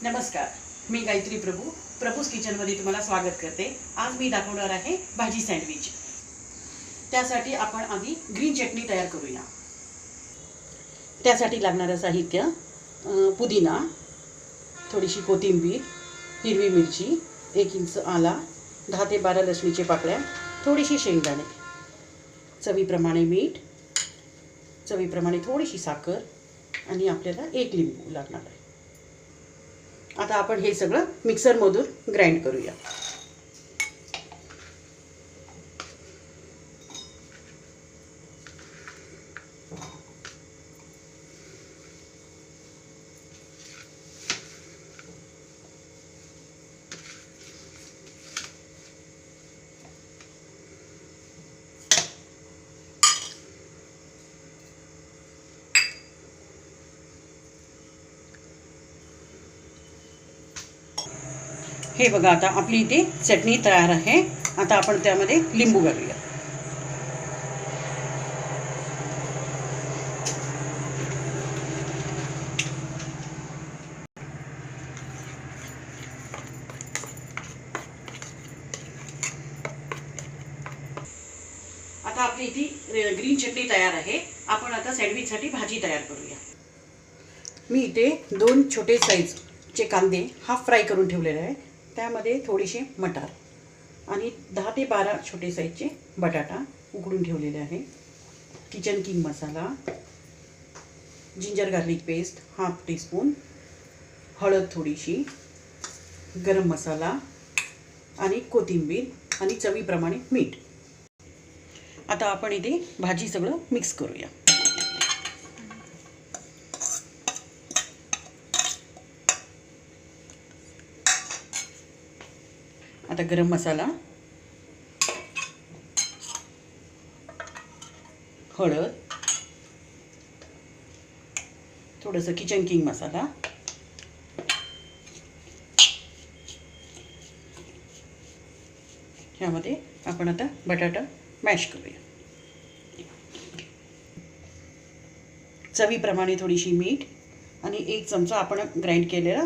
नमस्कार, मी गायत्री प्रभूज किचनमध्ये तुम्हाला स्वागत करते। आज मी दाखवणार आहे भाजी सँडविच। त्यासाठी आपण आधी ग्रीन चटणी तयार करूया। त्यासाठी लागणारे साहित्य पुदिना, थोडीशी कोथिंबीर, हिरवी मिरची, 1 इंच आला, 10 ते 12 लसणीच्या पाकळ्या, थोडीशी शेंगदाणे, चवीप्रमाणे मीठ, चवीप्रमाणे थोडीशी साखर आणि आपल्याला 1 लिंबू लागणार आहे। आता आपण हे सगळं मिक्सरमधून ग्राइंड करूया। हे बघा, आता आपली इथे चटणी तयार आहे। आता आपण त्यामध्ये लिंबू घालूया। आता आपली इथे ग्रीन चटणी तयार आहे। आपण आता सँडविचसाठी भाजी तयार करूया। मी इथे 2 छोटे साईजचे कांदे हाफ फ्राय करून ठेवलेले आहे। त्यामध्ये थोडीशी मटार आणि 10 ते 12 छोटे साईजचे बटाटा उकडून ठेवलेले आहे। Kitchen King masala, ginger garlic paste half teaspoon, हळद थोडीशी, गरम मसाला आणि कोथिंबीर आणि चवीप्रमाणे मीठ। आता आपण इथे भाजी सगळं मिक्स करूया। आता गरम मसाला, हळद, थोडंसं किचन किंग मसाला, ह्यामध्ये आपण आता बटाटा मॅश करूया। चवीप्रमाणे थोडीशी मीठ आणि 1 चमचा आपण ग्राइंड केलेला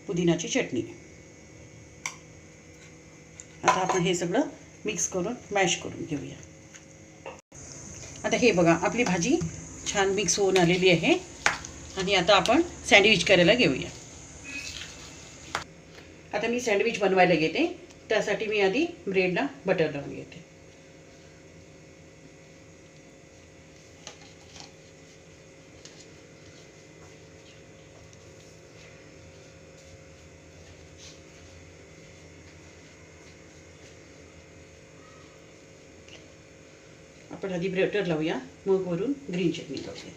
पुदिनाची चटणी। आता आपण हे सगळं मिक्स करून मॅश करून घेऊया। आता हे बघा, आपली भाजी छान मिक्स होऊन आलेली आहे आणि आता आपण सँडविच करायला घेऊया। आता मी सँडविच बनवायला घेते। त्यासाठी मी आधी ब्रेडला बटर लावून घेते। आपण आधी बटर लावूया, मग वरून ग्रीन चटणी लावूया।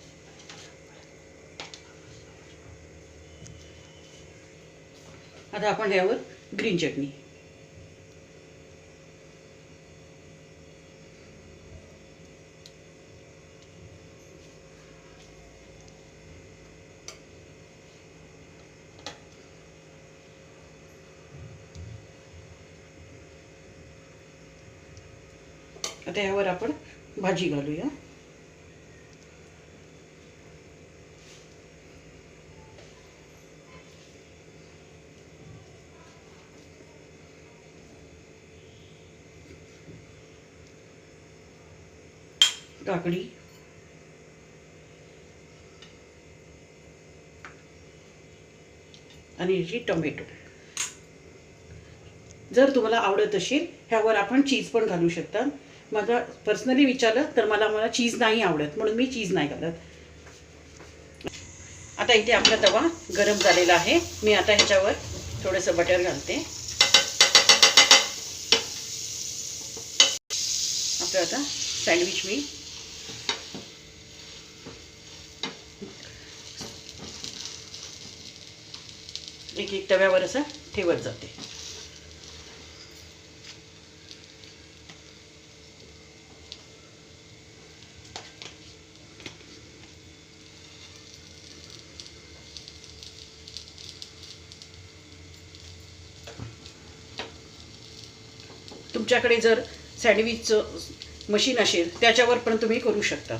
आता आपण ह्यावर ग्रीन चटणी, आता ह्यावर आपण भाजी घालूया। काकडी, आणि टोमॅटो। जर तुम्हाला आवडत असेल ह्यावर आपण चीज पण घालू शकता। मला पर्सनली विचारलं तर मला चीज नाही आवडत, म्हणून मी चीज नाही घालत। आता इथे आपला तवा गरम झालेला आहे। मी आता ह्याच्यावर थोडंसं बटर घालते। आपलं आता सँडविच मी एक तव्यावर असं ठेवत जाते। तुमच्याकडे जर सँडविचचं मशीन असेल त्याच्यावर पण तुम्ही करू शकता।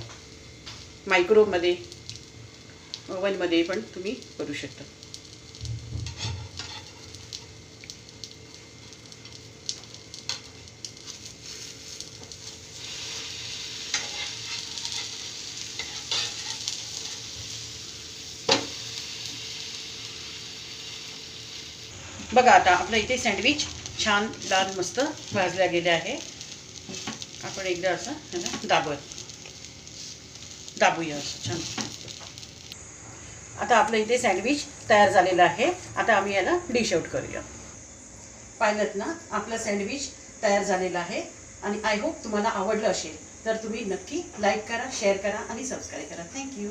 मायक्रोवेव्हमध्ये ओव्हनमध्ये पण तुम्ही करू शकता। बघा आता आपलं इथे सँडविच छान लाल मस्त भाजल्या गेले आहे. आपण एकदा असं ह्याला दाबूया असं छान. आता आपलं इथे सँडविच तयार झालेलं आहे. आता आम्ही याला डिश आउट करूया. पाहिलंत ना, आपलं सँडविच तयार झालेलं आहे आणि आय होप तुम्हाला आवडलं असेल. तर तुम्ही नक्की लाईक करा, शेअर करा आणि सबस्क्राईब करा. थँक्यू.